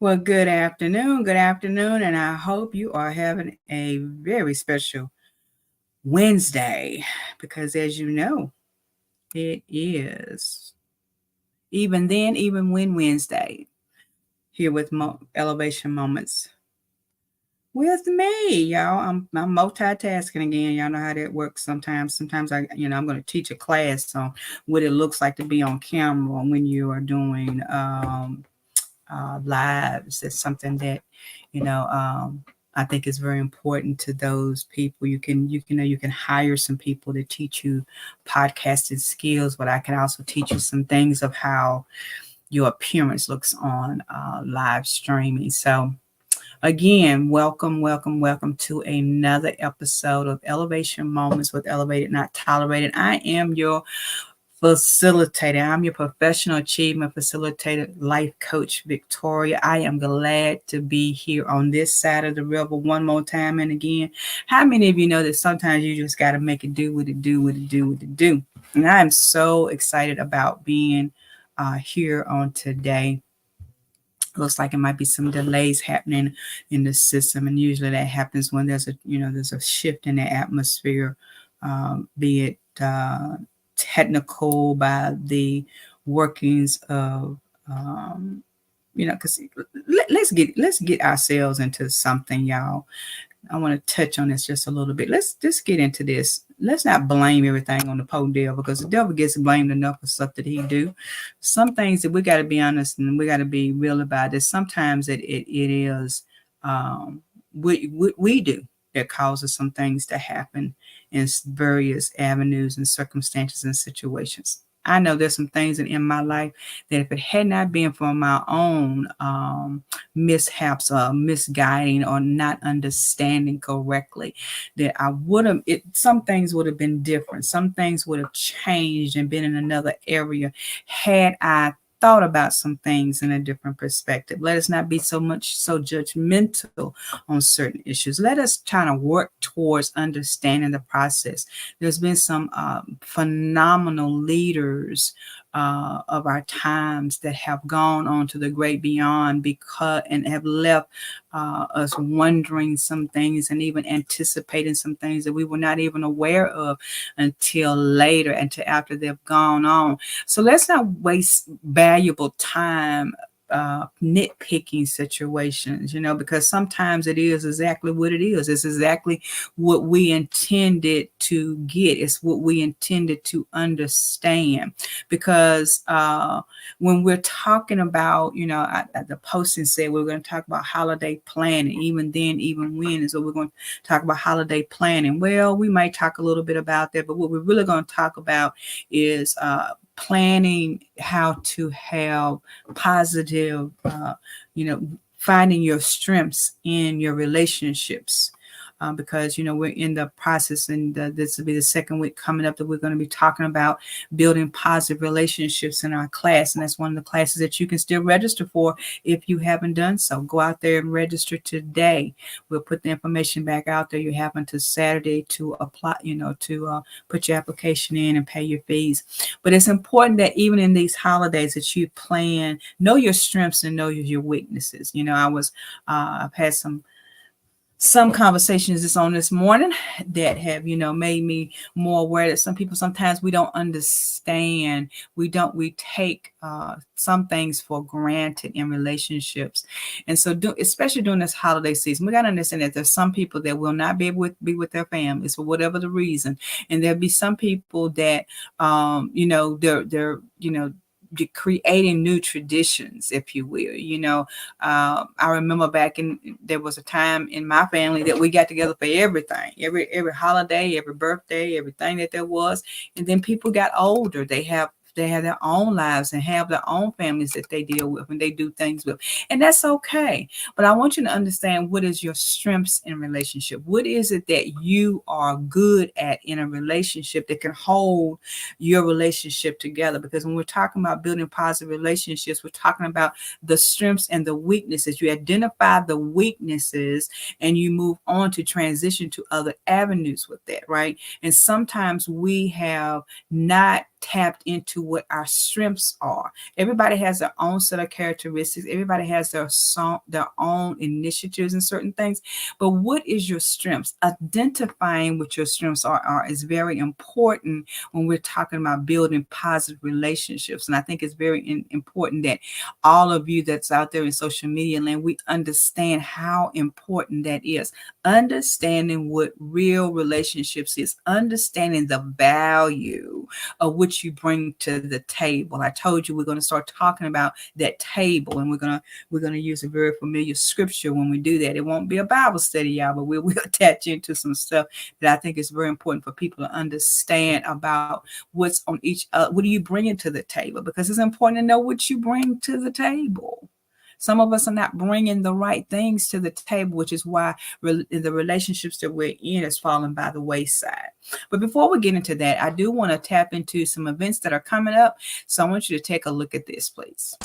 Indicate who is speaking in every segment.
Speaker 1: Well, good afternoon, and I hope you are having a very special Wednesday because, as you know, it is even then, even when Wednesday, here with Elevation Moments with me, y'all. I'm multitasking again. Y'all know how that works sometimes. Sometimes I'm going to teach a class on what it looks like to be on camera when you are doing lives. It's something that you know I think is very important to those people. You can hire some people to teach you podcasting skills, but I can also teach you some things of how your appearance looks on live streaming. So again, welcome to another episode of Elevation Moments with Elevated Not Tolerated. I am your facilitator. I'm your professional achievement facilitator, life coach, Victoria. I am glad to be here on this side of the river one more time. And again, how many of you know that sometimes you just got to make it do what it do, what it do, what it do? And I am so excited about being here on today. Looks like it might be some delays happening in the system, and usually that happens when there's a shift in the atmosphere, be it technical by the workings of because let's get ourselves into something, y'all. I want to touch on this just a little bit. Let's just get into this. Let's not blame everything on the poor devil, because the devil gets blamed enough for stuff that he do. Some things that we got to be honest and we got to be real about this. Sometimes it is we do that causes some things to happen in various avenues and circumstances and situations. I know there's some things in my life that if it had not been for my own mishaps or misguiding or not understanding correctly, that I would have, some things would have been different. Some things would have changed and been in another area had I thought about some things in a different perspective. Let us not be so judgmental on certain issues. Let us try to work towards understanding the process. There's been some phenomenal leaders of our times that have gone on to the great beyond and have left us wondering some things and even anticipating some things that we were not even aware of until later, until after they've gone on. So let's not waste valuable time nitpicking situations, because sometimes it is exactly what it is. It's exactly what we intended to get. It's what we intended to understand. Because when we're talking about, the posting said we we're going to talk about holiday planning. Even then, even when is what we're going to talk about holiday planning. Well, we might talk a little bit about that, but what we're really going to talk about is planning how to have positive, finding your strengths in your relationships. Because we're in the process, and this will be the second week coming up that we're going to be talking about building positive relationships in our class, and that's one of the classes that you can still register for if you haven't done so. Go out there and register today. We'll put the information back out there. You have until Saturday to apply, to put your application in and pay your fees. But it's important that even in these holidays that you know your strengths and know your weaknesses. I've had some conversations on this morning that have, made me more aware that some people, sometimes we don't understand. We take some things for granted in relationships. And so especially during this holiday season, we got to understand that there's some people that will not be able to be with their families for whatever the reason. And there'll be some people that, they're creating new traditions, if you will. I remember there was a time in my family that we got together for everything, every holiday, every birthday, everything that there was. And then people got older. They have their own lives and have their own families that they deal with and they do things with. And that's okay. But I want you to understand, what is your strengths in relationship? What is it that you are good at in a relationship that can hold your relationship together? Because when we're talking about building positive relationships, we're talking about the strengths and the weaknesses. You identify the weaknesses and you move on to transition to other avenues with that, right? And sometimes we have not tapped into into what our strengths are. Everybody has their own set of characteristics. Everybody has their own initiatives and certain things. But what is your strengths? Identifying what your strengths are is very important when we're talking about building positive relationships. And I think it's very important that all of you that's out there in social media land, we understand how important that is. Understanding what real relationships is, understanding the value of what you bring to the table. I told you we're going to start talking about that table, and we're going to use a very familiar scripture when we do that. It won't be a Bible study, y'all, but we'll attach into some stuff that I think is very important for people to understand about what's on each. What are you bringing to the table? Because it's important to know what you bring to the table. Some of us are not bringing the right things to the table, which is why the relationships that we're in is falling by the wayside. But before we get into that, I do want to tap into some events that are coming up. So I want you to take a look at this, please.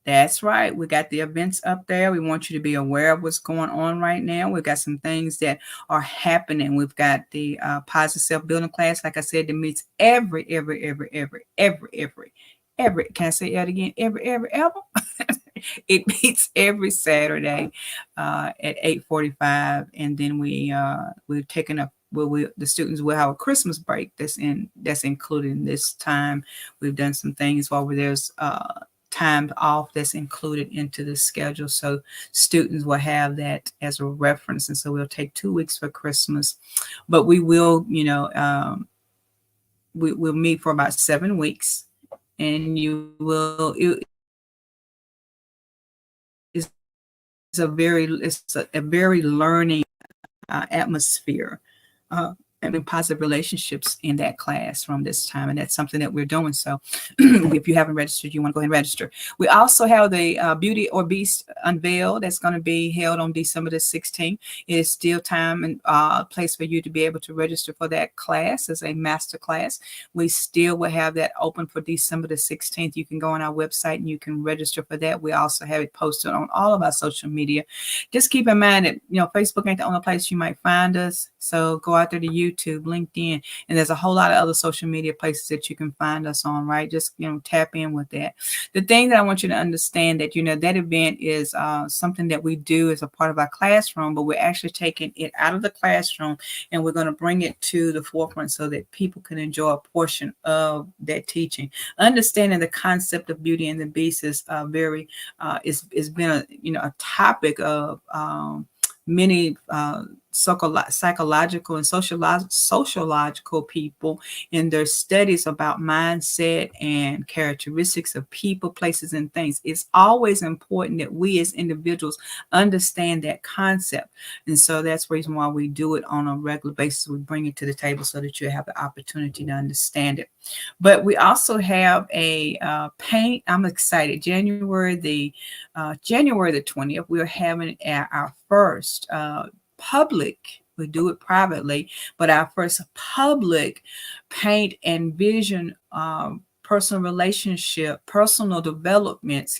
Speaker 1: That's right. We got the events up there. We want you to be aware of what's going on right now. We've got some things that are happening. We've got the positive self-building class, like I said, that meets every. Can I say that again? Every. It meets every Saturday at 8:45, and then we're taking up. Well, the students will have a Christmas break that's included in this time. We've done some things while there's time off that's included into the schedule, so students will have that as a reference. And so we'll take 2 weeks for Christmas, but we will, we'll meet for about 7 weeks, and it's a very learning atmosphere. And positive relationships in that class from this time. And that's something that we're doing. So if you haven't registered, you want to go ahead and register. We also have the Beauty or Beast Unveil that's going to be held on December the 16th. It is still time and place for you to be able to register for that class as a master class. We still will have that open for December the 16th. You can go on our website and you can register for that. We also have it posted on all of our social media. Just keep in mind that, Facebook ain't the only place you might find us. So go out there to YouTube, LinkedIn, and there's a whole lot of other social media places that you can find us on, right? Just, tap in with that. The thing that I want you to understand that, that event is something that we do as a part of our classroom, but we're actually taking it out of the classroom and we're going to bring it to the forefront so that people can enjoy a portion of that teaching. Understanding the concept of Beauty and the Beast is it's been a topic of many psychological and sociological people in their studies about mindset and characteristics of people, places, and things. It's always important that we as individuals understand that concept. And so that's the reason why we do it on a regular basis. We bring it to the table so that you have the opportunity to understand it. But we also have a paint. I'm excited. January the 20th, we're having our first public, we do it privately, but our first public paint and vision personal development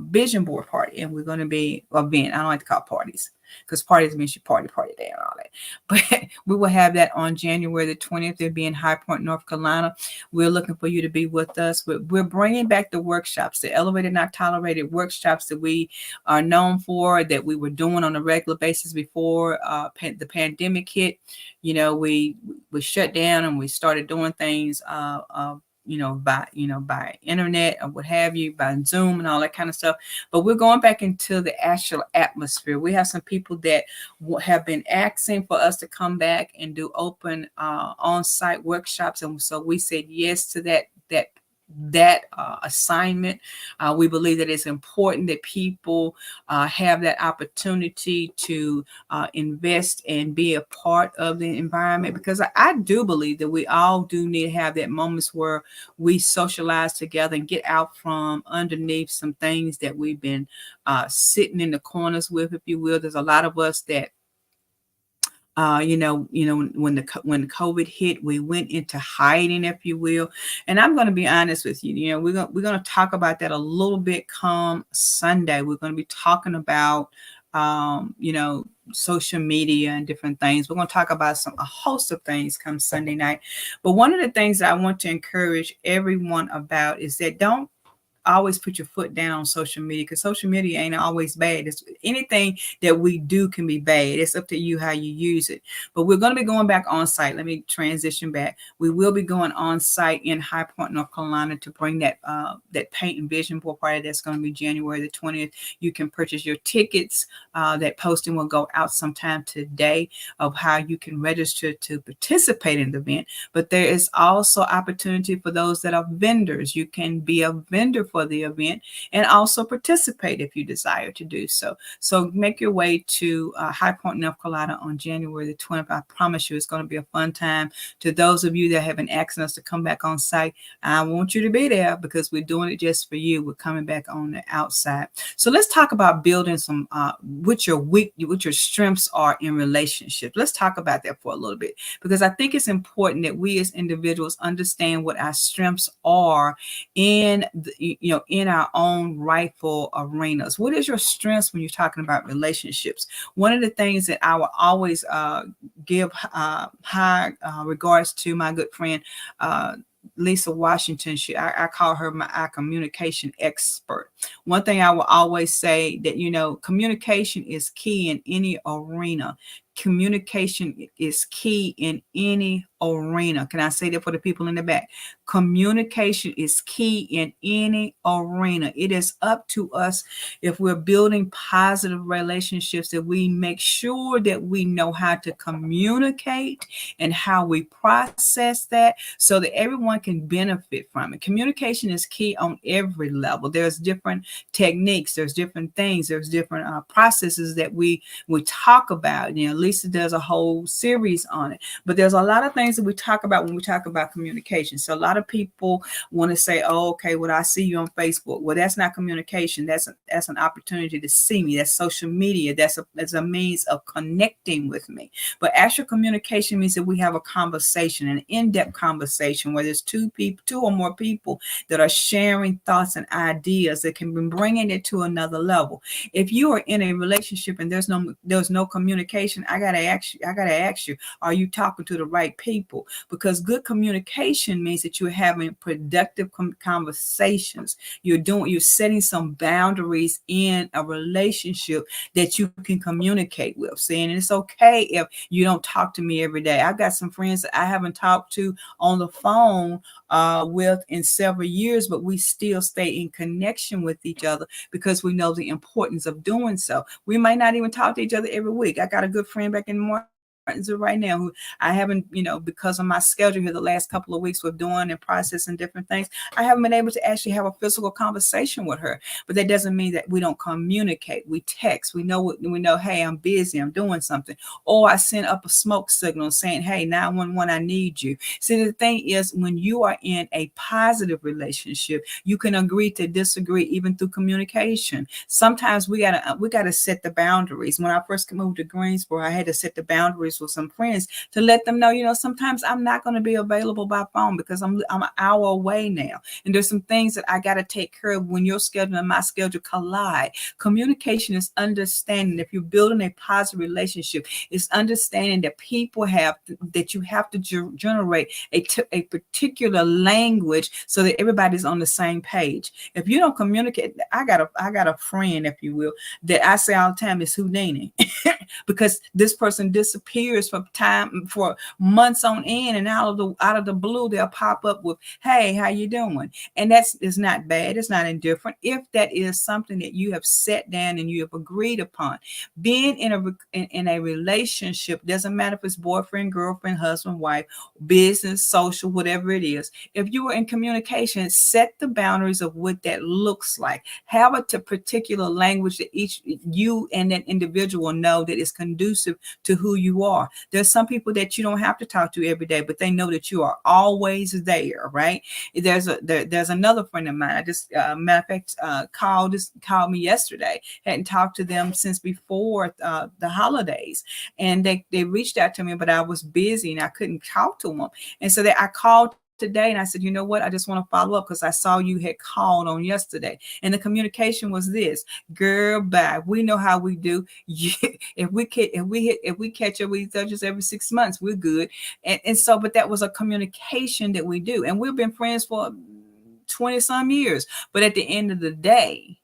Speaker 1: vision board party. And we're going to be event. I don't like to call parties because parties means you party day and all that. But we will have that on January the 20th. It'll be in High Point, North Carolina. We're looking for you to be with us. We're bringing back the workshops, the Elevated Not Tolerated workshops that we are known for, that we were doing on a regular basis before the pandemic hit. We shut down and we started doing things by internet or what have you, by Zoom and all that kind of stuff. But we're going back into the actual atmosphere. We have some people that have been asking for us to come back and do open on-site workshops. And so we said yes to that assignment. We believe that it's important that people have that opportunity to invest and be a part of the environment, because I do believe that we all do need to have that moments where we socialize together and get out from underneath some things that we've been sitting in the corners with, if you will. There's a lot of us that When COVID hit, we went into hiding, if you will. And I'm going to be honest with you. We're going to talk about that a little bit come Sunday. We're going to be talking about social media and different things. We're going to talk about a host of things come Sunday night. But one of the things that I want to encourage everyone about is that don't always put your foot down on social media, because social media ain't always bad. It's anything that we do can be bad. It's up to you how you use it. But we're going to be going back on site. Let me transition back. We will be going on site in High Point, North Carolina, to bring that Paint and Vision Board party. That's going to be January the 20th. You can purchase your tickets. That posting will go out sometime today of how you can register to participate in the event. But there is also opportunity for those that are vendors. You can be a vendor for the event and also participate if you desire to do so. So make your way to High Point, North Carolina on January the 20th. I promise you it's going to be a fun time. To those of you that have been asking us to come back on site, I want you to be there because we're doing it just for you. We're coming back on the outside. So let's talk about building some what your strengths are in relationships. Let's talk about that for a little bit, because I think it's important that we as individuals understand what our strengths are in our own rightful arenas. What is your strengths when you're talking about relationships? One of the things that I will always give high regards to my good friend Lisa Washington. I call her our communication expert. One thing I will always say that, communication is key in any arena. Communication is key in any arena. Can I say that for the people in the back? Communication is key in any arena. It is up to us, if we're building positive relationships, that we make sure that we know how to communicate and how we process that so that everyone can benefit from it. Communication is key on every level. There's different techniques, there's different things, there's different processes that we talk about. Lisa does a whole series on it, but there's a lot of things that we talk about when we talk about communication. So a lot of people want to say, oh, okay, well, I see you on Facebook. Well, that's not communication. That's an opportunity to see me. That's social media. That's a means of connecting with me. But actual communication means that we have a conversation, an in-depth conversation where there's two or more people that are sharing thoughts and ideas that can be bringing it to another level. If you are in a relationship and there's no communication, I gotta ask you, are you talking to the right people? Because good communication means that you're having productive conversations. You're setting some boundaries in a relationship that you can communicate with. Saying it's okay if you don't talk to me every day. I've got some friends that I haven't talked to on the phone with in several years, but we still stay in connection with each other because we know the importance of doing so. We might not even talk to each other every week. I got a good friend back in Martinsville right now who I haven't, because of my schedule here the last couple of weeks with doing and processing different things, I haven't been able to actually have a physical conversation with her. But that doesn't mean that we don't communicate. We text. We know, hey, I'm busy, I'm doing something. Or I send up a smoke signal saying, hey, 911, I need you. See, the thing is, when you are in a positive relationship, you can agree to disagree even through communication. Sometimes we gotta set the boundaries. When I first moved to Greensboro, I had to set the boundaries with some friends to let them know, sometimes I'm not going to be available by phone because I'm an hour away now. And there's some things that I got to take care of when your schedule and my schedule collide. Communication is understanding. If you're building a positive relationship, it's understanding that that you have to generate a particular language so that everybody's on the same page. If you don't communicate, I got a friend, if you will, that I say all the time is Houdini because this person disappears for months on end, and out of the blue they'll pop up with, hey, how you doing? And is not bad. It's not indifferent. If that is something that you have sat down and you have agreed upon, being in a relationship, doesn't matter if it's boyfriend, girlfriend, husband, wife, business, social, whatever it is. If you are in communication, set the boundaries of what that looks like. Have a particular language that each you and that individual know that is conducive to who you are. are. There's some people that you don't have to talk to every day, but they know that you are always there, right? There's another friend of mine. I just matter of fact called me yesterday. Hadn't talked to them since before the holidays, and they reached out to me, but I was busy and I couldn't talk to them. And so I called today and I said, you know what? I just want to follow up because I saw you had called on yesterday. And the communication was this: girl, bye. We know how we do. If we catch up with each other every 6 months, we're good. And so, but that was a communication that we do. And we've been friends for 20 some years. But at the end of the day,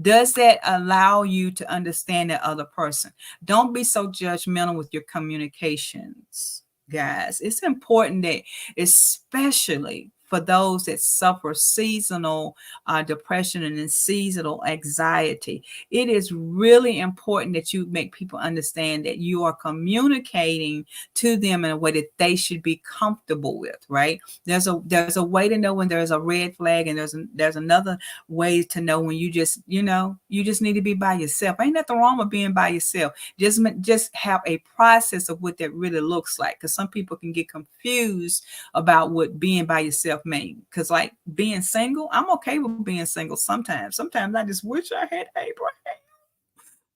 Speaker 1: does that allow you to understand that other person? Don't be so judgmental with your communications, guys. It's important that, especially for those that suffer seasonal depression and seasonal anxiety, it is really important that you make people understand that you are communicating to them in a way that they should be comfortable with, right? There's a way to know when there's a red flag, and there's another way to know when you just need to be by yourself. Ain't nothing wrong with being by yourself. Just have a process of what that really looks like, because some people can get confused about what being by yourself mean. Because like being single, I'm okay with being single sometimes. Sometimes I just wish I had Abraham.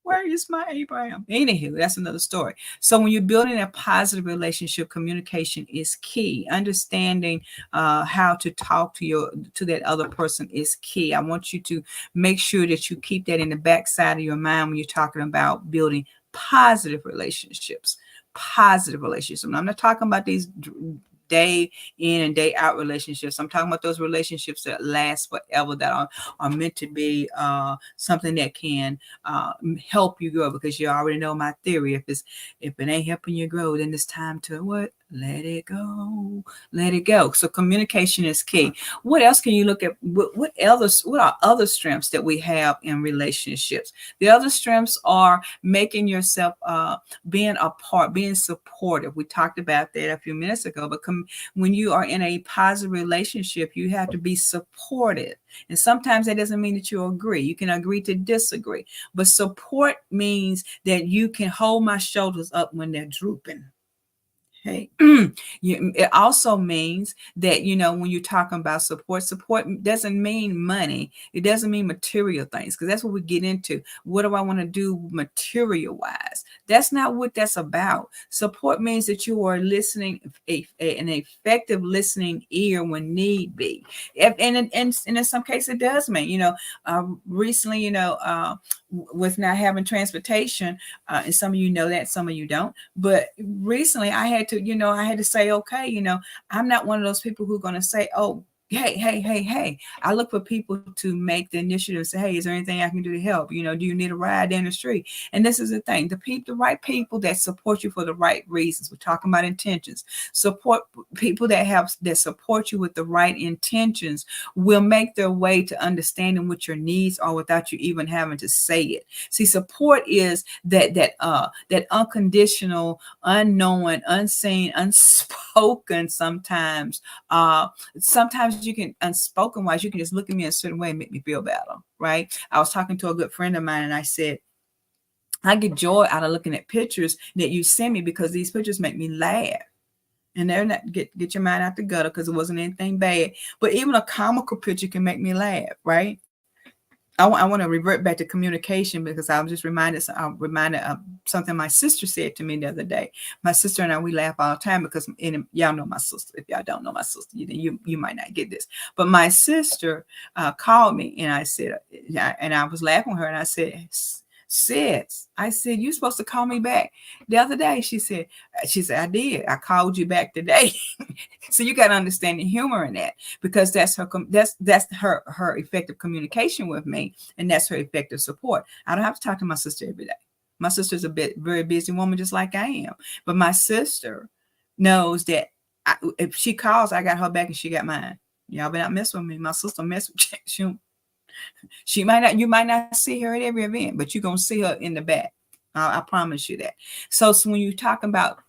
Speaker 1: Where is my Abraham? Anywho, that's another story. So when you're building a positive relationship, communication is key. Understanding how to talk to that other person is key. I want you to make sure that you keep that in the backside of your mind when you're talking about building positive relationships. Positive relationships. I'm not talking about these day in and day out relationships. I'm talking about those relationships that last forever, that are meant to be something that can help you grow, because you already know my theory. If it ain't helping you grow, then it's time to what? Let it go. Let it go. So communication is key. What else can you look at? What are other strengths that we have in relationships? The other strengths are making yourself being a part, being supportive. We talked about that a few minutes ago, but when you are in a positive relationship, you have to be supportive. And sometimes that doesn't mean that you agree. You can agree to disagree, but support means that you can hold my shoulders up when they're drooping. Hey, it also means that, when you're talking about support doesn't mean money. It doesn't mean material things, because that's what we get into. What do I want to do material wise? That's not what that's about. Support means that you are listening, an effective listening ear when need be. And in some cases, it does mean, recently, with not having transportation, and some of you know that, some of you don't. But recently I had to say, okay, I'm not one of those people who are going to say, oh, hey. I look for people to make the initiative and say, hey, is there anything I can do to help? Do you need a ride down the street? And this is the thing, the right people that support you for the right reasons. We're talking about intentions. Support people that support you with the right intentions will make their way to understanding what your needs are without you even having to say it. See, support is that unconditional, unknown, unseen, unspoken sometimes. Sometimes you can, unspoken wise, you can just look at me a certain way and make me feel better, right? I was talking to a good friend of mine and I said, I get joy out of looking at pictures that you send me, because these pictures make me laugh. And they're not, get your mind out the gutter, because it wasn't anything bad. But even a comical picture can make me laugh, right? I want to revert back to communication, because I was just reminded of something my sister said to me the other day. My sister and I, we laugh all the time, because y'all know my sister. If y'all don't know my sister, you might not get this. But my sister called me, and I said, and I was laughing with her, and I said, sis, I said, you're supposed to call me back the other day. She said, I did. I called you back today. So you got to understand the humor in that, because that's her effective communication with me, and that's her effective support. I don't have to talk to my sister every day. My sister's a very busy woman, just like I am. But my sister knows that if she calls, I got her back and she got mine. Y'all better not mess with me. My sister mess with you. You might not see her at every event, but you're going to see her in the back. I promise you that. So when you're talking about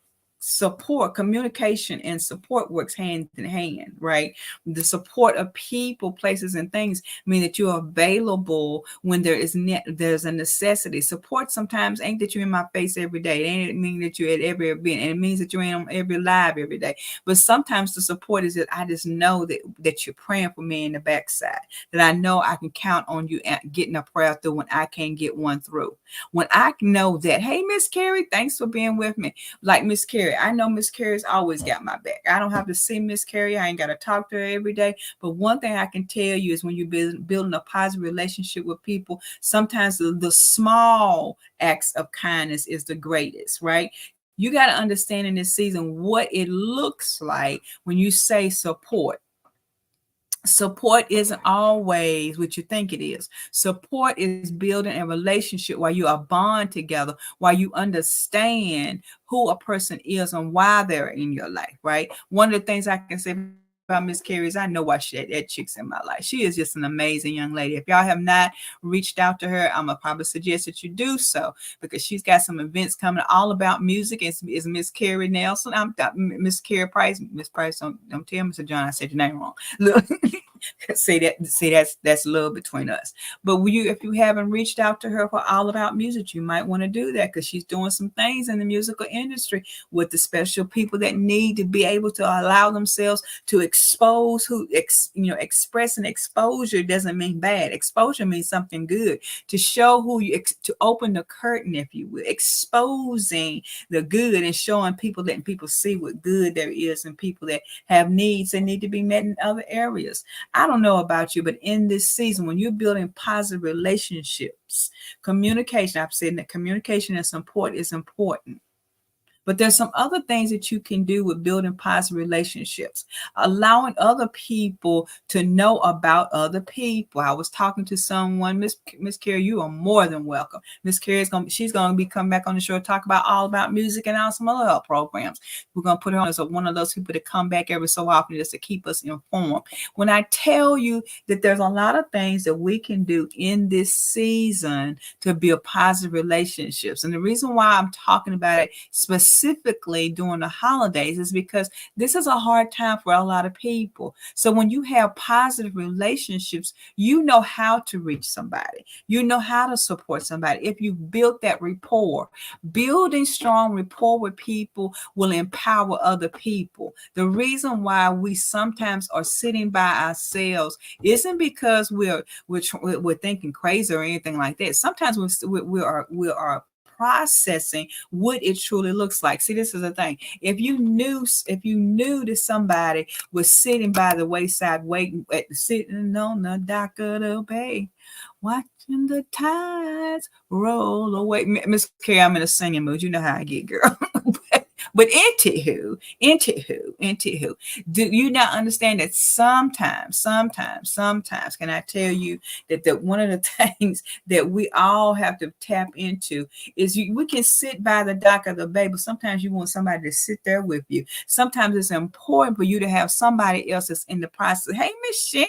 Speaker 1: support, communication and support works hand in hand, right? The support of people, places, and things mean that you're available when there's a necessity. Support sometimes ain't that you're in my face every day. It ain't mean that you're at every event, and it means that you're in every live every day. But sometimes the support is that I just know that you're praying for me in the backside, that I know I can count on you getting a prayer through when I can't get one through. When I know that, hey, Miss Carrie, thanks for being with me. Like Miss Carrie, I know Miss Carrie's always got my back. I don't have to see Miss Carrie. I ain't got to talk to her every day. But one thing I can tell you is when you're building a positive relationship with people, sometimes the small acts of kindness is the greatest, right? You got to understand in this season what it looks like when you say support. Support isn't always what you think it is. Support is building a relationship while you are bond together, while you understand who a person is and why they're in your life, right? One of the things I can say about Miss Carrie is I know why that chick's in my life. She is just an amazing young lady. If y'all have not reached out to her, I'm gonna probably suggest that you do so, because she's got some events coming all about music. It's Miss Carrie Nelson. I'm Miss Carrie Price. Miss Price, don't tell Mr. John I said your name wrong. Look. See that's love between us. But if you haven't reached out to her for All About Music, you might want to do that, because she's doing some things in the musical industry with the special people that need to be able to allow themselves to expose express. And exposure doesn't mean bad. Exposure means something good, to show to open the curtain, if you will, exposing the good and showing people, letting people see what good there is in people that have needs that need to be met in other areas. I don't know about you, but in this season, when you're building positive relationships, communication, I've said that communication and support is important. But there's some other things that you can do with building positive relationships, allowing other people to know about other people. I was talking to someone, Miss Carrie, you are more than welcome. Miss Carrie she's going to be coming back on the show to talk about All About Music and some other health programs. We're going to put her on as one of those people that come back every so often just to keep us informed. When I tell you that there's a lot of things that we can do in this season to build positive relationships, and the reason why I'm talking about it specifically during the holidays is because this is a hard time for a lot of people. So when you have positive relationships, you know how to reach somebody. You know how to support somebody. If you built that rapport, building strong rapport with people will empower other people. The reason why we sometimes are sitting by ourselves isn't because we're thinking crazy or anything like that. Sometimes we are processing what it truly looks like. See, this is the thing. If you knew that somebody was sitting by the wayside, sitting on the dock of the bay, watching the tides roll away. Miss Carrie, I'm in a singing mood. You know how I get, girl. But anywho, do you not understand that sometimes, can I tell you that one of the things that we all have to tap into is we can sit by the dock of the bay, but sometimes you want somebody to sit there with you. Sometimes it's important for you to have somebody else that's in the process. Hey, Miss Sharon,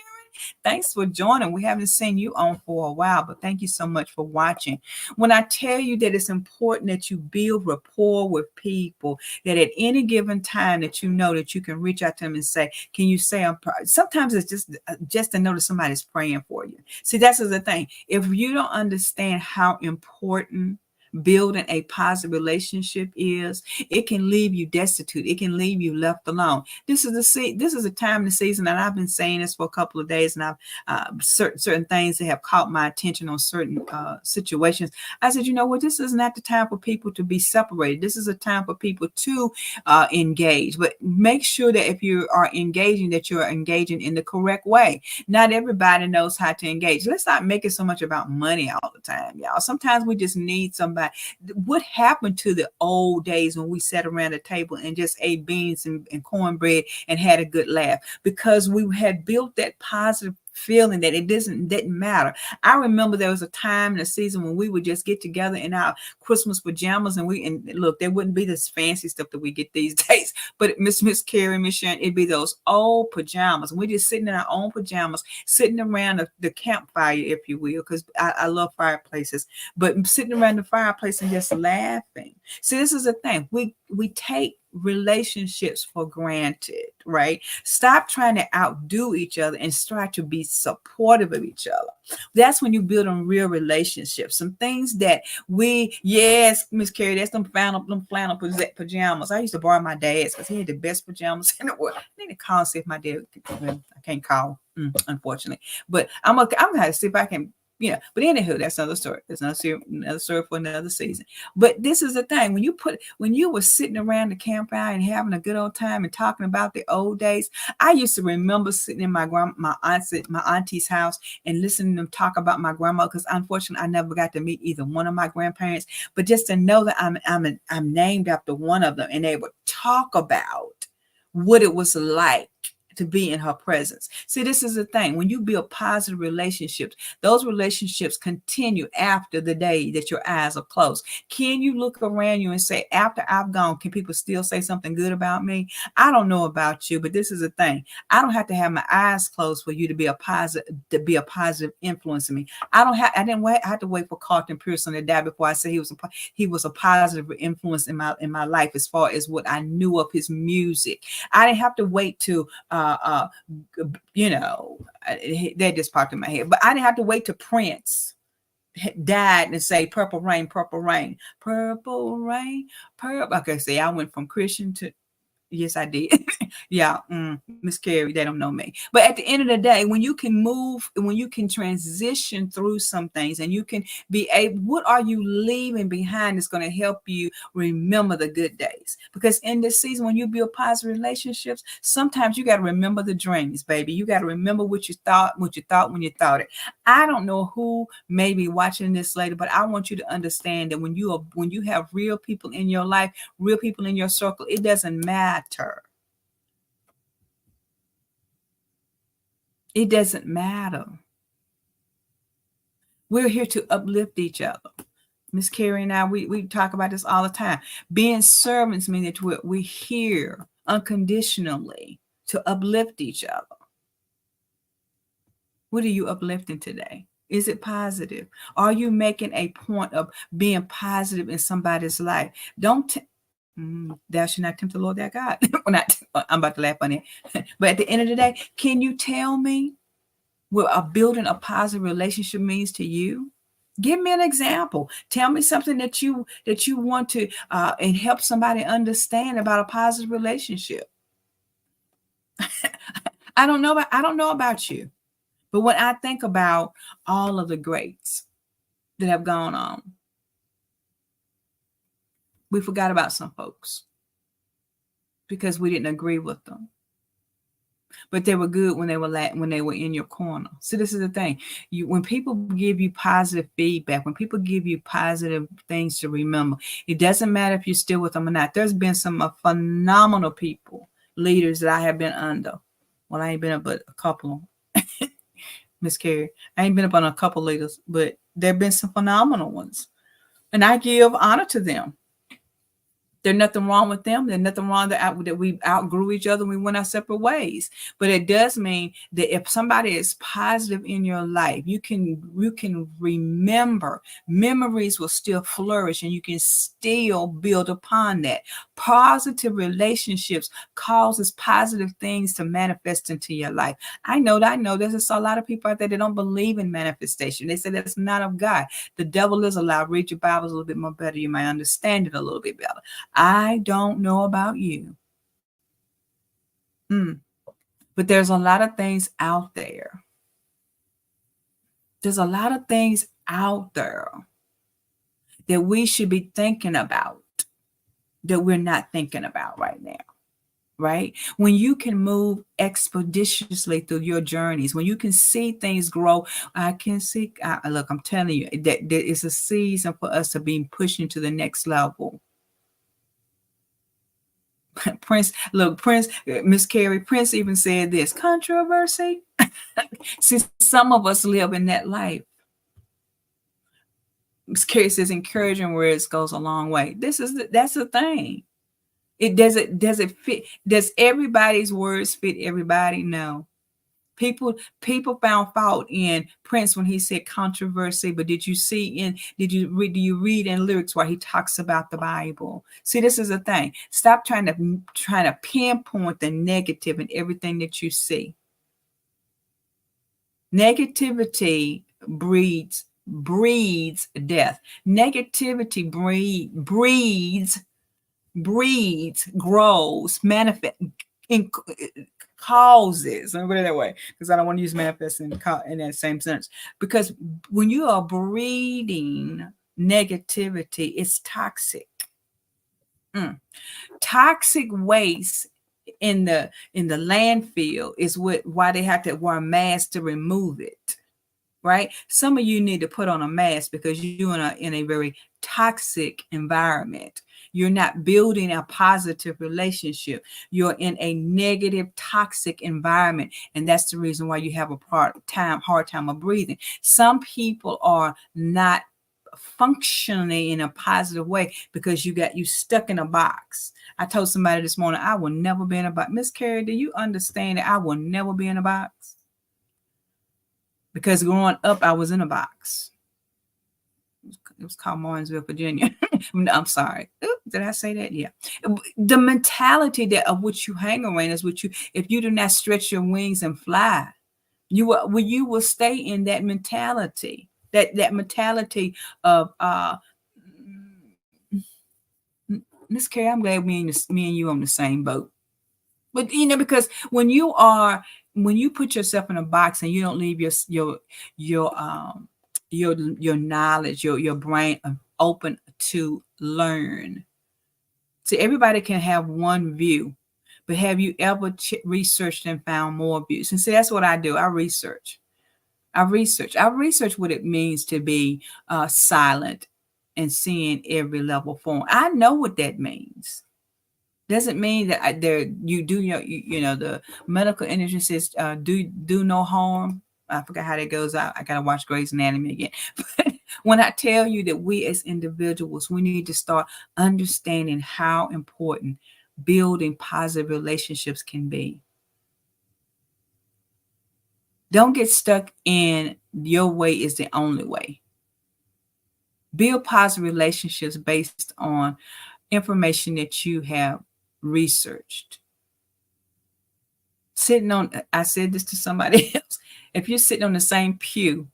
Speaker 1: thanks for joining. We haven't seen you on for a while, but thank you so much for watching. When I tell you that it's important that you build rapport with people, that at any given time that you know that you can reach out to them and say, can you say I'm proud? Sometimes it's just to know that somebody's praying for you. See, that's the thing. If you don't understand how important building a positive relationship is, it can leave you destitute. It can leave you left alone. This is a time in the season, and I've been saying this for a couple of days, and I've certain things that have caught my attention on certain situations. I said, you know what, this is not the time for people to be separated. This is a time for people to engage, but make sure that if you are engaging, that you're engaging in the correct way. Not everybody knows how to engage. Let's not make it so much about money all the time, y'all. Sometimes we just need somebody. What happened to the old days when we sat around the table and just ate beans and cornbread and had a good laugh? Because we had built that positive feeling that it didn't matter. I remember there was a time in the season when we would just get together in our Christmas pajamas, and look, there wouldn't be this fancy stuff that we get these days, but Miss Carrie, Miss Sharon, it'd be those old pajamas, and we just sitting in our own pajamas, sitting around the campfire, if you will, because I love fireplaces, but sitting around the fireplace and just laughing See, this is the thing. We take relationships for granted, right? Stop trying to outdo each other and start to be supportive of each other. That's when you build on real relationships. Some things that yes, Miss Carrie, that's them flannel pajamas. I used to borrow my dad's because he had the best pajamas in the world. I need to call and see if my dad, I can't call, unfortunately. But I'm going to see if I can, but anywho, that's another story. That's another story for another season. But this is the thing. When you were sitting around the campfire and having a good old time and talking about the old days, I used to remember sitting in my auntie's house and listening to them talk about my grandma, because unfortunately I never got to meet either one of my grandparents. But just to know that I'm named after one of them, and they would talk about what it was like to be in her presence. See, this is the thing. When you build positive relationships, those relationships continue after the day that your eyes are closed. Can you look around you and say, after I've gone, can people still say something good about me? I don't know about you, but this is the thing. I don't have to have my eyes closed for you to be a positive influence in me. I didn't have to wait for Carlton Pearson to die before I said he was a positive influence in my life, as far as what I knew of his music. I didn't have to wait to that just popped in my head. But I didn't have to wait till Prince died and say, purple rain, purple rain, purple rain, purple. Okay, see, I went from Christian to, yes, I did. Yeah, Miss Carrie, they don't know me. But at the end of the day, when you can move, when you can transition through some things, and you can be able, what are you leaving behind that's going to help you remember the good days? Because in this season, when you build positive relationships, sometimes you got to remember the dreams, baby. You got to remember what you thought when you thought it. I don't know who may be watching this later, but I want you to understand that when you have real people in your life, real people in your circle, it doesn't matter. It doesn't matter. We're here to uplift each other. Miss Carrie and I, we talk about this all the time. Being servants means that we're here unconditionally to uplift each other. What are you uplifting today? Is it positive? Are you making a point of being positive in somebody's life? Thou shalt not tempt the Lord thy God. I'm about to laugh on it. But at the end of the day, can you tell me what building a positive relationship means to you? Give me an example. Tell me something that you want to and help somebody understand about a positive relationship. I don't know about you, but when I think about all of the greats that have gone on, we forgot about some folks because we didn't agree with them. But they were good when they were in your corner. So this is the thing. When people give you positive feedback, when people give you positive things to remember, it doesn't matter if you're still with them or not. There's been some phenomenal people, leaders that I have been under. Well, I ain't been up but a couple. Miss Carrie, I ain't been up on a couple leaders, but there have been some phenomenal ones. And I give honor to them. There's nothing wrong with them. There's nothing wrong that we outgrew each other and we went our separate ways. But it does mean that if somebody is positive in your life, you can remember. Memories will still flourish and you can still build upon that. Positive relationships causes positive things to manifest into your life. I know there's a lot of people out there that don't believe in manifestation. They say that's not of God. The devil is alive. Read your Bibles a little bit more better. You might understand it a little bit better. I don't know about you. But there's a lot of things out there. There's a lot of things out there that we should be thinking about that we're not thinking about right now. Right? When you can move expeditiously through your journeys, when you can see things grow, look, I'm telling you that there is a season for us to be pushing to the next level. Prince, Miss Carrie, Prince even said this, controversy. See, some of us live in that life. Miss Carrie says encouraging words goes a long way. That's the thing. Does it fit? Does everybody's words fit everybody? No. People found fault in Prince when he said controversy, but do you read in lyrics where he talks about the Bible? See, this is a thing. Stop trying to pinpoint the negative in everything that you see. Negativity breeds death. Negativity grows, manifest, causes. Let me put it that way, because I don't want to use manifest in that same sense. Because when you are breeding negativity, it's toxic. Toxic waste in the landfill is why they have to wear a mask to remove it. Right? Some of you need to put on a mask because you're in a very toxic environment. You're not building a positive relationship. You're in a negative, toxic environment. And that's the reason why you have a hard time of breathing. Some people are not functioning in a positive way because you stuck in a box. I told somebody this morning, I will never be in a box. Miss Carrie, do you understand that I will never be in a box? Because growing up, I was in a box. It was called Martinsville, Virginia. I'm sorry. Ooh, did I say that? Yeah. The mentality of which you hang around is what if you do not stretch your wings and fly, you will stay in that mentality. That mentality of Miss Carrie, I'm glad me and you on the same boat. But because when you put yourself in a box and you don't leave your knowledge, your brain open to learn. See, everybody can have one view, but have you ever researched and found more views? And see, that's what I do. I research what it means to be silent and seeing every level form. I know what that means. Doesn't mean that you do the medical industry says do no harm. I forgot how that goes out. I gotta watch Grey's Anatomy again. But when I tell you that we as individuals, we need to start understanding how important building positive relationships can be. Don't get stuck in your way is the only way. Build positive relationships based on information that you have researched. I said this to somebody else. If you're sitting on the same pew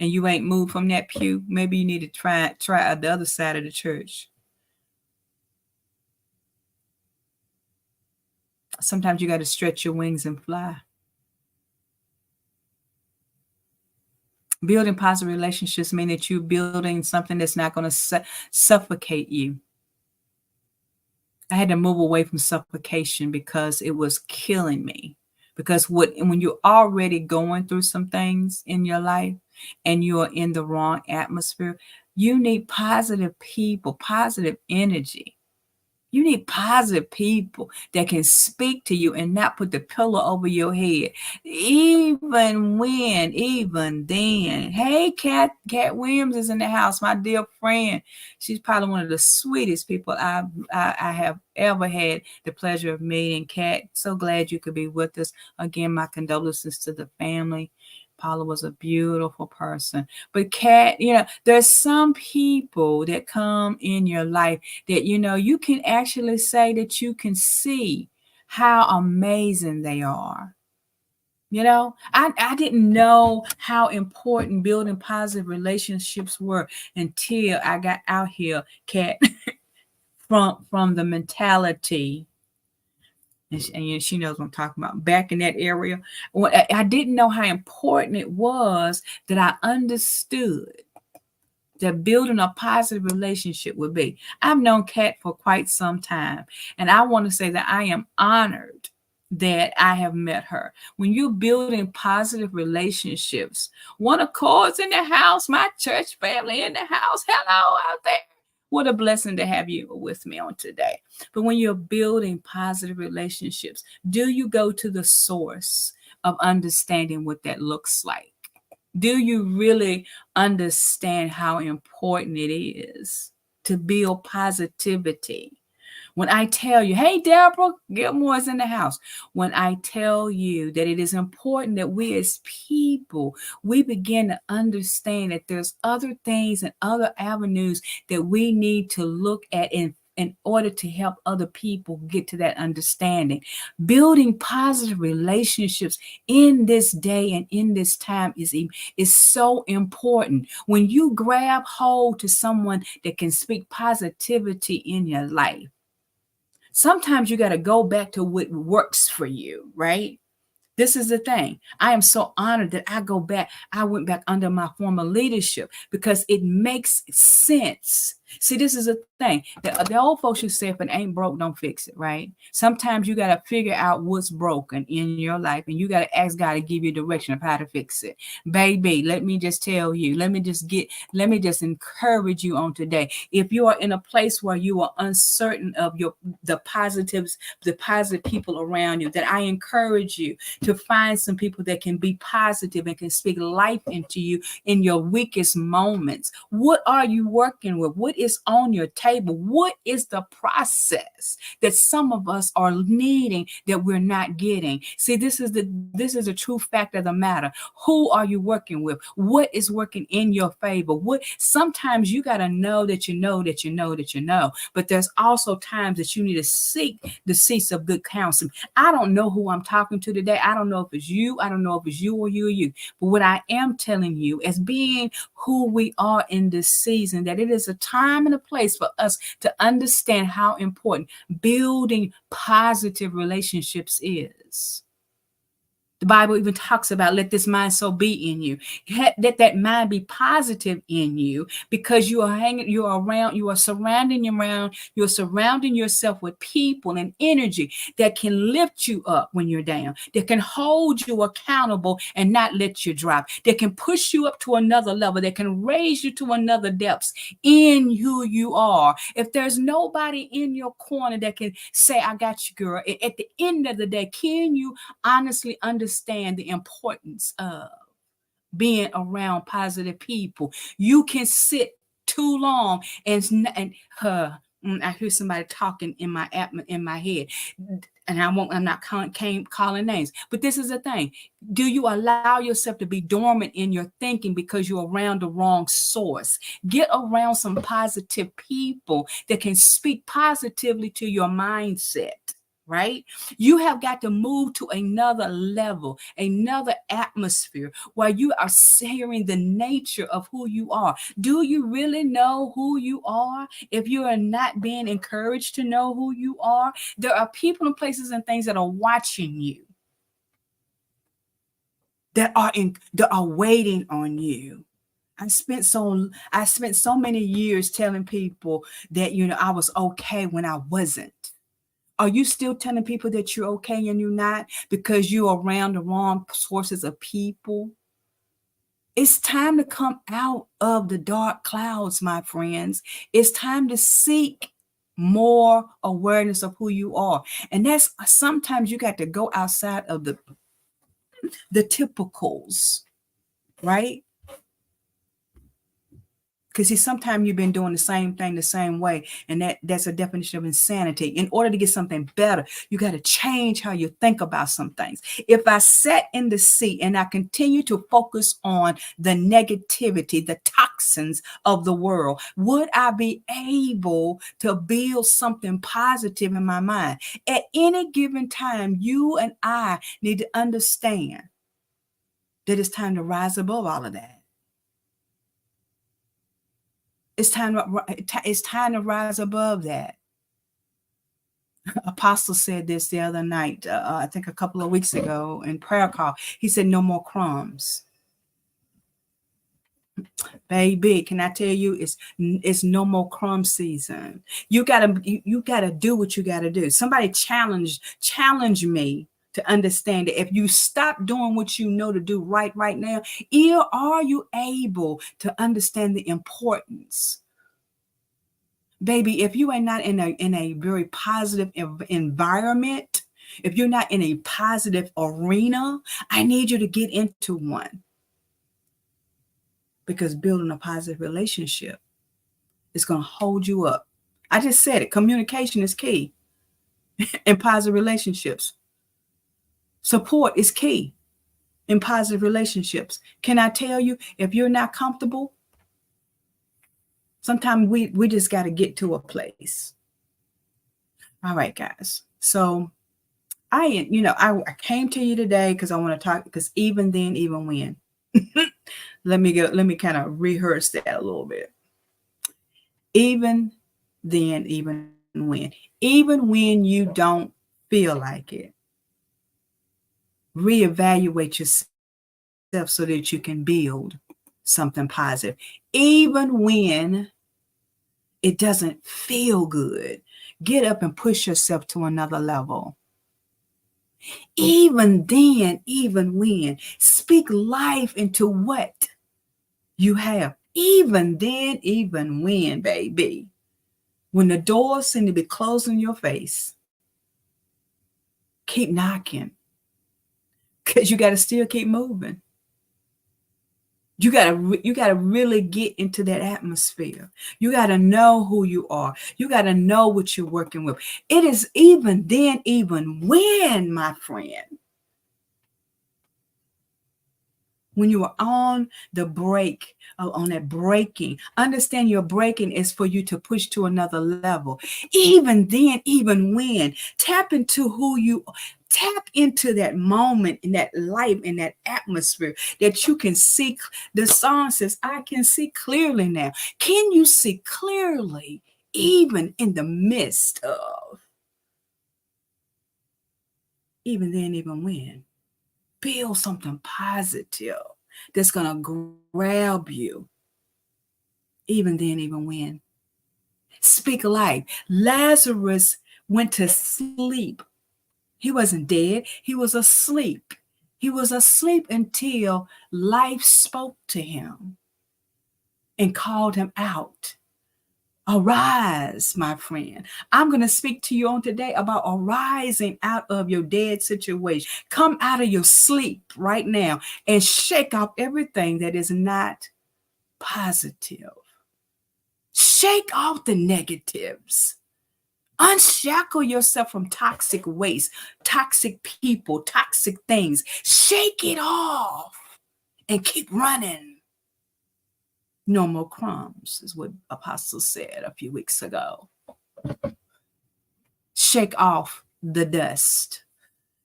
Speaker 1: and you ain't moved from that pew, maybe you need to try the other side of the church. Sometimes you got to stretch your wings and fly. Building positive relationships mean that you're building something that's not going to suffocate you. I had to move away from suffocation because it was killing me. Because when you're already going through some things in your life and you're in the wrong atmosphere, you need positive people, positive energy. You need positive people that can speak to you and not put the pillow over your head. Even then. Hey, Cat Williams is in the house, my dear friend. She's probably one of the sweetest people I have ever had the pleasure of meeting. Cat, so glad you could be with us. Again, my condolences to the family. Paula was a beautiful person. But Kat, there's some people that come in your life that, you can actually say that you can see how amazing they are. I didn't know how important building positive relationships were until I got out here, Kat, from the mentality. And she knows what I'm talking about. Back in that area, I didn't know how important it was that I understood that building a positive relationship would be. I've known Kat for quite some time, and I want to say that I am honored that I have met her. When you're building positive relationships, one accords in the house, my church family in the house, hello out there. What a blessing to have you with me on today. But when you're building positive relationships, do you go to the source of understanding what that looks like? Do you really understand how important it is to build positivity? When I tell you, hey, Deborah, Gilmore's in the house. When I tell you that it is important that we as people, we begin to understand that there's other things and other avenues that we need to look at in order to help other people get to that understanding. Building positive relationships in this day and in this time is so important. When you grab hold to someone that can speak positivity in your life, sometimes you got to go back to what works for you, right? This is the thing. I am so honored that I went back under my former leadership because it makes sense. See, this is a thing. The old folks used to say, if it ain't broke, don't fix it, right? Sometimes you got to figure out what's broken in your life and you got to ask God to give you direction of how to fix it. Baby, let me just tell you, let me just encourage you on today. If you are in a place where you are uncertain of the positive people around you, that I encourage you to find some people that can be positive and can speak life into you in your weakest moments. What are you working with? What is on your table? What is the process that some of us are needing that we're not getting? See, this is the true fact of the matter. Who are you working with? What is working in your favor? What sometimes you got to know that you know that you know that you know, but there's also times that you need to seek the seats of good counsel. I don't know who I'm talking to today. I don't know if it's you. I don't know if it's you or you or you. But what I am telling you, as being who we are in this season, that it is a time and a place for us to understand how important building positive relationships is. The Bible even talks about let this mind so be in you. Let that mind be positive in you because you are surrounding yourself with people and energy that can lift you up when you're down, that can hold you accountable and not let you drop, that can push you up to another level, that can raise you to another depths in who you are. If there's nobody in your corner that can say, I got you, girl, at the end of the day, can you honestly understand the importance of being around positive people? You can sit too long I hear somebody talking in my head, and I'm not calling names, but this is the thing. Do you allow yourself to be dormant in your thinking because you're around the wrong source? Get around some positive people that can speak positively to your mindset. Right? You have got to move to another level, another atmosphere where you are hearing the nature of who you are. Do you really know who you are if you are not being encouraged to know who you are? There are people and places and things that are watching you, that are waiting on you. I spent so many years telling people that I was okay when I wasn't. Are you still telling people that you're okay and you're not because you're around the wrong sources of people? It's time to come out of the dark clouds, my friends. It's time to seek more awareness of who you are. And that's sometimes you got to go outside of the typicals, right? Because see, sometimes you've been doing the same thing the same way, and that's a definition of insanity. In order to get something better, you got to change how you think about some things. If I sat in the seat and I continue to focus on the negativity, the toxins of the world, would I be able to build something positive in my mind? At any given time, you and I need to understand that it's time to rise above all of that. It's time to rise above that. Apostle said this the other night, I think a couple of weeks ago in prayer call. He said, no more crumbs. Baby, can I tell you, it's no more crumb season. You gotta do what you gotta do. Somebody challenge me to understand that if you stop doing what you know to do right now, are you able to understand the importance? Baby, if you are not in a very positive environment, if you're not in a positive arena, I need you to get into one. Because building a positive relationship is going to hold you up. I just said it. Communication is key in positive relationships. Support is key in positive relationships. Can I tell you, if you're not comfortable, sometimes we just got to get to a place. All right, guys. So I came to you today because I want to talk, because even then, even when. let me kind of rehearse that a little bit. Even then, even when you don't feel like it, reevaluate yourself so that you can build something positive. Even when it doesn't feel good, get up and push yourself to another level. Even then, even when, speak life into what you have. Even then, even when, baby, when the doors seem to be closing in your face, keep knocking, because you got to still keep moving. You gotta really get into that atmosphere. You gotta know who you are. You gotta know what you're working with. It is even then, even when, my friend, when you are on the break, on that breaking, understand your breaking is for you to push to another level. Even then, even when, tap into who you are. Tap into that moment, in that life, in that atmosphere that you can see. The song says, I can see clearly now. Can you see clearly even in the midst of? Even then, even when. Build something positive that's going to grab you. Even then, even when. Speak life. Lazarus went to sleep. He wasn't dead. He was asleep. He was asleep until life spoke to him and called him out. Arise, my friend. I'm going to speak to you on today about arising out of your dead situation. Come out of your sleep right now and shake off everything that is not positive. Shake off the negatives. Unshackle yourself from toxic waste, toxic people, toxic things. Shake it off and keep running. No more crumbs is what Apostle said a few weeks ago. Shake off the dust.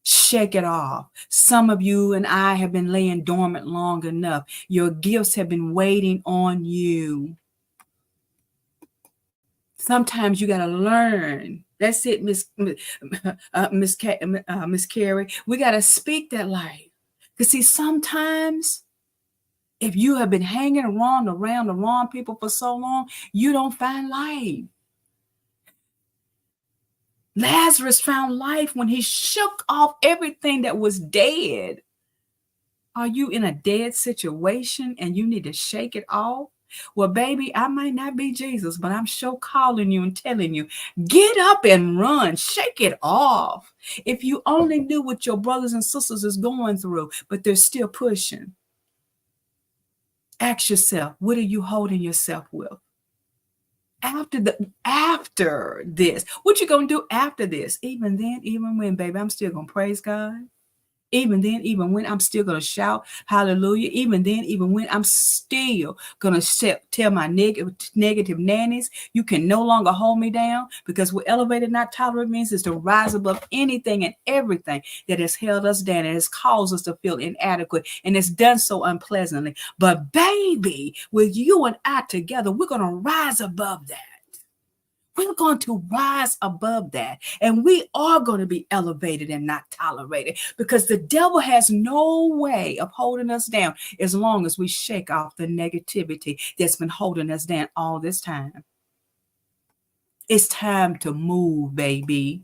Speaker 1: Shake it off. Some of you and I have been laying dormant long enough. Your gifts have been waiting on you. Sometimes you got to learn. That's it, Miss Carrie. We got to speak that life. Because see, sometimes if you have been hanging around the wrong people for so long, you don't find life. Lazarus found life when he shook off everything that was dead. Are you in a dead situation and you need to shake it off? Well, baby, I might not be Jesus, but I'm sure calling you and telling you, get up and run, shake it off. If you only knew what your brothers and sisters is going through, but they're still pushing. Ask yourself, what are you holding yourself with? After this, what you gonna do after this? Even then, even when, baby, I'm still gonna praise God. Even then, even when, I'm still gonna shout hallelujah. Even then, even when, I'm still gonna tell my negative nannies, you can no longer hold me down, because we're elevated, not tolerated, means is to rise above anything and everything that has held us down and has caused us to feel inadequate, and it's done so unpleasantly. But baby, with you and I together, we're gonna rise above that. We're going to rise above that, and we are going to be elevated and not tolerated, because the devil has no way of holding us down as long as we shake off the negativity that's been holding us down all this time. It's time to move, baby.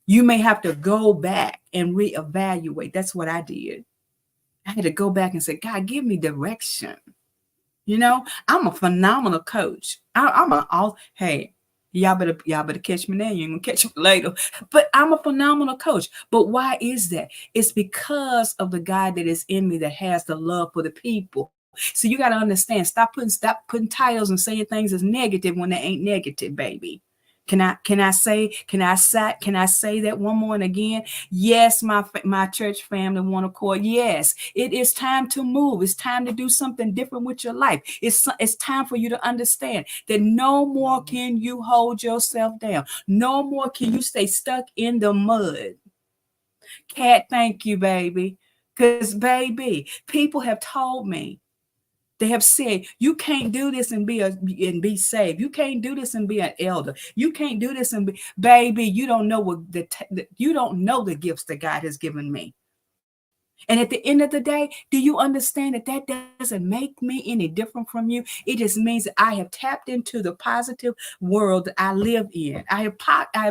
Speaker 1: You may have to go back and reevaluate. That's what I did. I had to go back and say, God, give me direction. I'm a phenomenal coach. Hey, y'all better catch me now. You ain't gonna catch me later. But I'm a phenomenal coach. But why is that? It's because of the God that is in me, that has the love for the people, So you got to understand, stop putting titles and saying things as negative when they ain't negative, baby. Can I say that one more and again? Yes, my church family, one accord. Yes, it is time to move. It's time to do something different with your life. It's time for you to understand that no more can you hold yourself down. No more can you stay stuck in the mud. Cat, thank you, baby. Because, baby, people have told me, they have said, you can't do this and be saved. You can't do this and be an elder. You can't do this and be, baby, you don't know you don't know the gifts that God has given me. And at the end of the day, do you understand that doesn't make me any different from you? It just means that I have tapped into the positive world that I live in. I have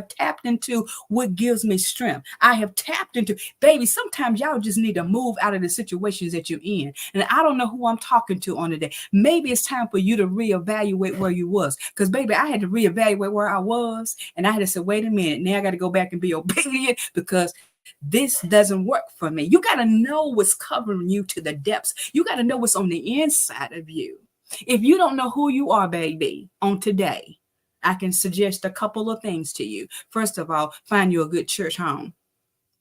Speaker 1: tapped into what gives me strength. I have tapped into, baby, sometimes y'all just need to move out of the situations that you're in. And I don't know who I'm talking to on today. Maybe it's time for you to reevaluate where you was. Because, baby, I had to reevaluate where I was. And I had to say, wait a minute, now I got to go back and be obedient because this doesn't work for me. You got to know what's covering you to the depths. You got to know what's on the inside of you. If you don't know who you are, baby, on today, I can suggest a couple of things to you. First of all, find you a good church home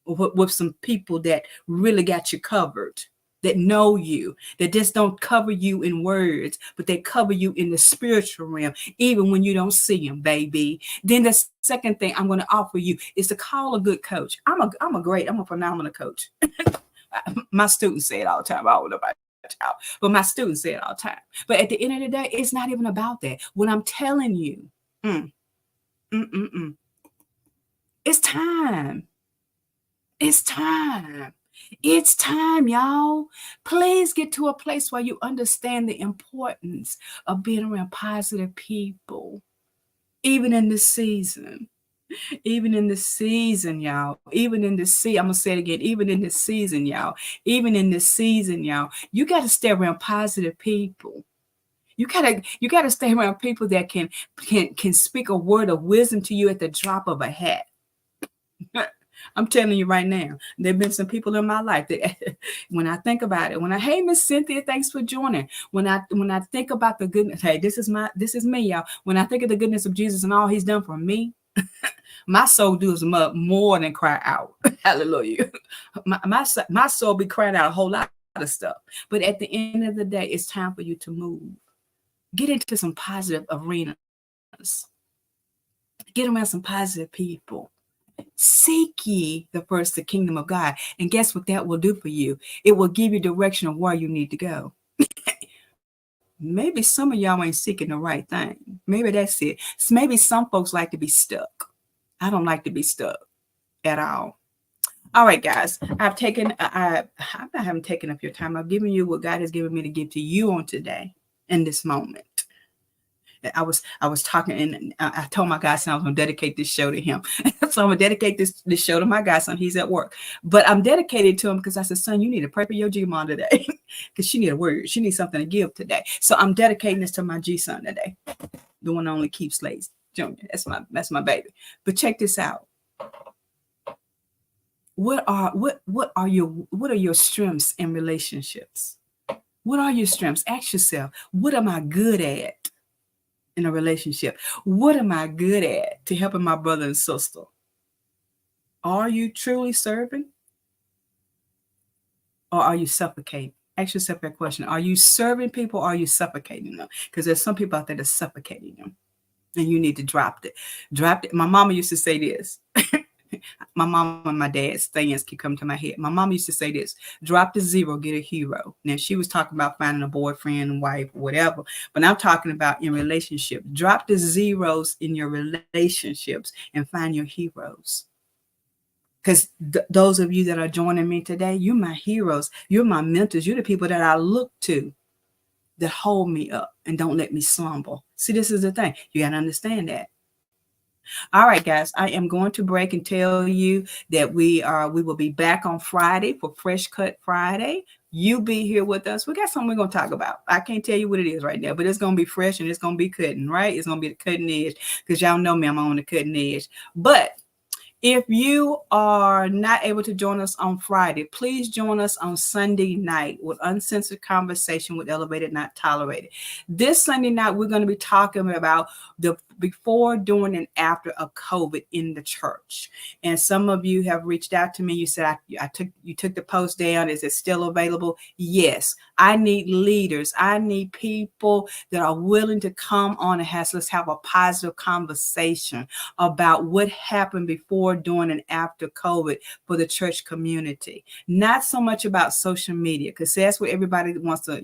Speaker 1: with some people that really got you covered, that know you, that just don't cover you in words, but they cover you in the spiritual realm, even when you don't see them, baby. Then the second thing I'm going to offer you is to call a good coach. I'm a phenomenal coach. My students say it all the time. I don't know about y'all, but my students say it all the time. But at the end of the day, it's not even about that. What I'm telling you, it's time. It's time. It's time, y'all. Please get to a place where you understand the importance of being around positive people, even in this season. Even in this season, y'all. Even in this season, I'm going to say it again. Even in this season, y'all. Even in this season, y'all. You got to stay around positive people. You gotta stay around people that can speak a word of wisdom to you at the drop of a hat. I'm telling you right now, there have been some people in my life that when I think about it, hey, Miss Cynthia, thanks for joining. When I think about the goodness, hey, this is me, y'all. When I think of the goodness of Jesus and all he's done for me, my soul does more than cry out. Hallelujah. My soul be crying out a whole lot of stuff. But at the end of the day, it's time for you to move. Get into some positive arenas. Get around some positive people. Seek ye the kingdom of God. And guess what that will do for you? It will give you direction of where you need to go. Maybe some of y'all ain't seeking the right thing. Maybe that's it. Maybe some folks like to be stuck. I don't like to be stuck at all. All right, guys, I haven't taken up your time. I've given you what God has given me to give to you on today in this moment. I was talking, and I told my godson I was going to dedicate this show to him. So I'm going to dedicate this show to my godson. He's at work. But I'm dedicated to him because I said, son, you need to pray for your G-Mom today because she need a word. She needs something to give today. So I'm dedicating this to my G-son today, the one that only keeps slaves. Junior, that's my baby. But check this out. What are your strengths in relationships? What are your strengths? Ask yourself, what am I good at in a relationship? What am I good at to helping my brother and sister? Are you truly serving? Or are you suffocating? Ask yourself that question. Are you serving people or are you suffocating them? Because there's some people out there that's suffocating them. And you need to drop it. My mama used to say this. My mom and my dad's things keep coming to my head. My mom used to say this: drop the zero, get a hero. Now, she was talking about finding a boyfriend, wife, whatever. But I'm talking about in relationships. Drop the zeros in your relationships and find your heroes. Because those of you that are joining me today, you're my heroes. You're my mentors. You're the people that I look to that hold me up and don't let me slumber. See, this is the thing. You got to understand that. All right, guys, I am going to break and tell you that we will be back on Friday for Fresh Cut Friday. You be here with us. We got something we're going to talk about. I can't tell you what it is right now, but it's going to be fresh and it's going to be cutting, right? It's going to be the cutting edge because y'all know me, I'm on the cutting edge. But If you are not able to join us on Friday, please join us on Sunday night with Uncensored Conversation with Elevated Not Tolerated. This Sunday night, we're going to be talking about the before, during, and after of COVID in the church. And some of you have reached out to me. You said, you took the post down. Is it still available? Yes. I need leaders. I need people that are willing to come on and let's have a positive conversation about what happened before, during, and after COVID for the church community. Not so much about social media, because that's what everybody wants to,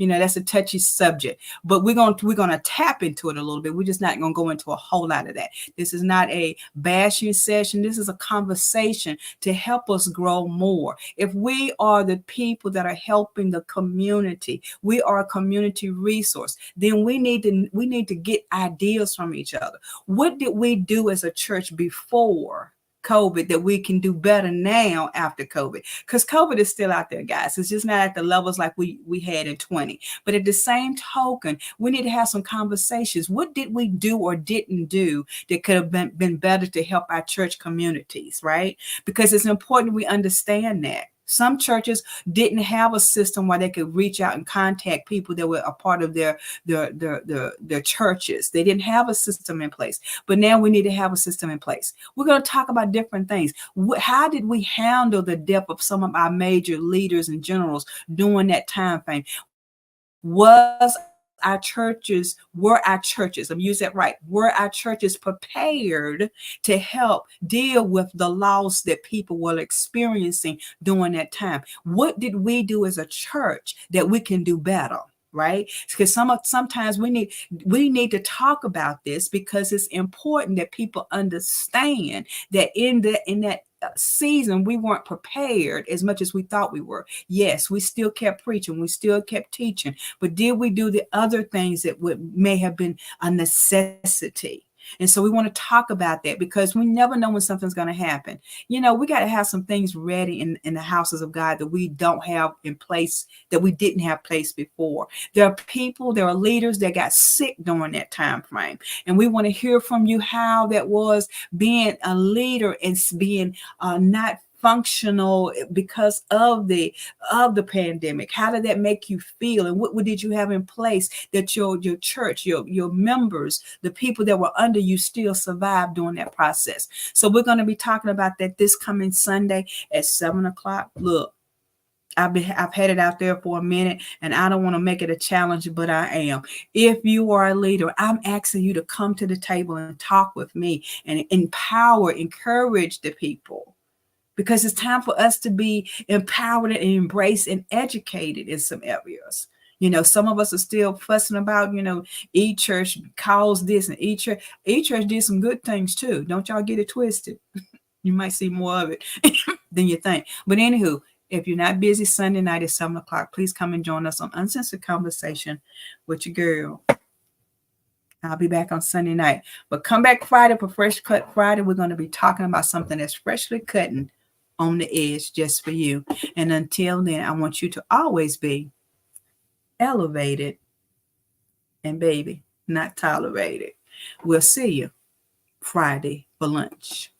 Speaker 1: that's a touchy subject. But we're gonna tap into it a little bit. We're just not gonna go into a whole lot of that. This is not a bashing session. This is a conversation to help us grow more. If we are the people that are helping the community, we are a community resource, then we need to get ideas from each other. What did we do as a church before COVID that we can do better now after COVID? Because COVID is still out there, guys. It's just not at the levels like we had in 20. But at the same token, we need to have some conversations. What did we do or didn't do that could have been better to help our church communities, right? Because it's important we understand that. Some churches didn't have a system where they could reach out and contact people that were a part of their churches. They didn't have a system in place, but now we need to have a system in place. We're going to talk about different things. How did we handle the death of some of our major leaders and generals during that time frame? Were our churches, I'm using that right, were our churches prepared to help deal with the loss that people were experiencing during that time? What did we do as a church that we can do better? Right? Because sometimes we need to talk about this, because it's important that people understand that in that season we weren't prepared as much as we thought we were. Yes, we still kept preaching, we still kept teaching, but did we do the other things that may have been a necessity? And so we want to talk about that, because we never know when something's going to happen. We got to have some things ready in the houses of God that we don't have in place, that we didn't have place before. There are leaders that got sick during that time frame. And we want to hear from you how that was being a leader and being not functional because of the pandemic. How did that make you feel? And what did you have in place that your church, your members, the people that were under you still survived during that process? So we're going to be talking about that this coming Sunday at 7:00. Look, I've had it out there for a minute, and I don't want to make it a challenge, but I am. If you are a leader, I'm asking you to come to the table and talk with me and encourage the people. Because it's time for us to be empowered and embraced and educated in some areas. Some of us are still fussing about, e-church calls this, and e-church did some good things too. Don't y'all get it twisted. You might see more of it than you think. But anywho, if you're not busy Sunday night at 7:00, please come and join us on Uncensored Conversation with your girl. I'll be back on Sunday night. But come back Friday for Fresh Cut Friday. We're going to be talking about something that's freshly cutting on the edge just for you. And until then, I want you to always be elevated and, baby, not tolerated. We'll see you Friday for lunch.